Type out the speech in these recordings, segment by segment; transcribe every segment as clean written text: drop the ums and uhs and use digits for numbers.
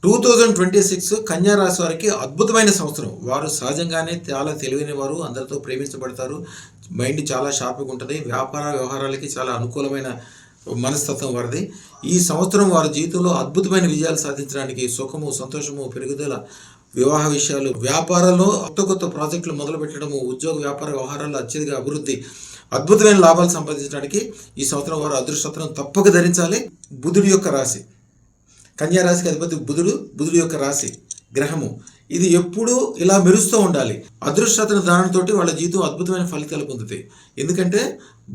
2026 కన్యా రాశి వారికి అద్భుతమైన సంవత్సరం. వారు సహజంగానే చాలా తెలివైన వారు, అందరితో ప్రేమించబడతారు. మైండ్ చాలా షార్ప్గా ఉంటుంది. వ్యాపార వ్యవహారాలకి చాలా అనుకూలమైన మనస్తత్వం వారిది. ఈ సంవత్సరం వారి జీవితంలో అద్భుతమైన విజయాలు సాధించడానికి సుఖము, సంతోషము, పెరుగుదల, వివాహ విషయాలు, వ్యాపారంలో కొత్త కొత్త ప్రాజెక్టులు మొదలు పెట్టడము, ఉద్యోగ వ్యాపార వ్యవహారాల్లో అత్యధిక అభివృద్ధి, అద్భుతమైన లాభాలు సంపాదించడానికి ఈ సంవత్సరం వారు అదృష్టత్వం తప్పక ధరించాలి. బుధుడి యొక్క రాశి, కన్యా రాశికి అధిపతి బుధుడు యొక్క రాశి గ్రహము. ఇది ఎప్పుడూ ఇలా మెరుస్తూ ఉండాలి. అదృష్టతన దానంతోటి వాళ్ళ జీవితం అద్భుతమైన ఫలితాలు పొందుతాయి. ఎందుకంటే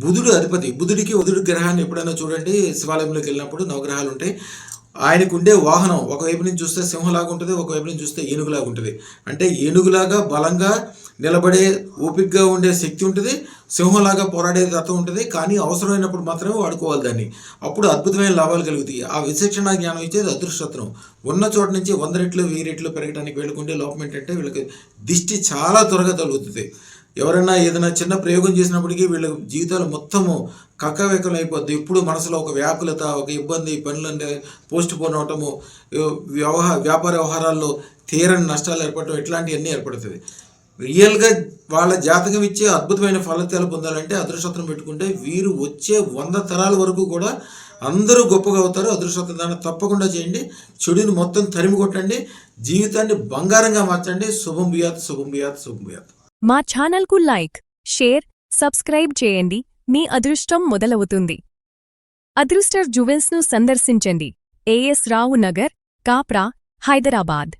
బుధుడు అధిపతి. బుధుడి గ్రహాన్ని ఎప్పుడైనా చూడండి, శివాలయంలోకి వెళ్ళినప్పుడు నవగ్రహాలు ఉంటాయి. ఆయనకు ఉండే వాహనం ఒకవైపు నుంచి చూస్తే సింహంలాగా ఉంటుంది, ఒకవైపు నుంచి చూస్తే ఏనుగులాగా ఉంటుంది. అంటే ఏనుగులాగా బలంగా నిలబడే ఓపికగా ఉండే శక్తి ఉంటుంది, సింహంలాగా పోరాడే తత్వం ఉంటుంది. కానీ అవసరమైనప్పుడు మాత్రమే వాడుకోవాలి దాన్ని. అప్పుడు అద్భుతమైన లాభాలు కలుగుతాయి. ఆ విచక్షణ జ్ఞానం ఇచ్చేది అదృష్టత్వం. ఉన్న చోట నుంచి 100 రెట్లు 1000 రెట్లు పెరగడానికి వీళ్ళకుండే లోపం ఏంటంటే వీళ్ళకి దిష్టి చాలా త్వరగా తగులుతుంది. ఎవరైనా ఏదైనా చిన్న ప్రయోగం చేసినప్పటికీ వీళ్ళ జీవితాలు మొత్తము కక్కవెక్కలు అయిపోద్ది. ఎప్పుడు మనసులో ఒక వ్యాకులత, ఒక ఇబ్బంది, పనులంటే పోస్ట్ పోన్ అవటము, వ్యాపార వ్యవహారాల్లో తీరని నష్టాలు ఏర్పడటం, ఇట్లాంటివన్నీ ఏర్పడుతుంది. రియల్గా వాళ్ళ జాతకం ఇచ్చే అద్భుతమైన ఫలితాలు పొందాలంటే అదృష్టం పెట్టుకుంటే వీరు వచ్చే 100 తరాల వరకు కూడా అందరూ గొప్పగా అవుతారు. అదృష్టం దాన్ని తప్పకుండా చేయండి. చెడుని మొత్తం తరిమి కొట్టండి. జీవితాన్ని బంగారంగా మార్చండి. శుభం బియాత్, శుభం బియాత్, శుభం బియాత్. మా ఛానల్కు లైక్, షేర్, సబ్స్క్రైబ్ చేయండి. మీ అదృష్టం మొదలవుతుంది. అదృష్ట జ్యువెల్స్ను సందర్శించండి. ఏఎస్ రావు నగర్, కాప్రా, హైదరాబాద్.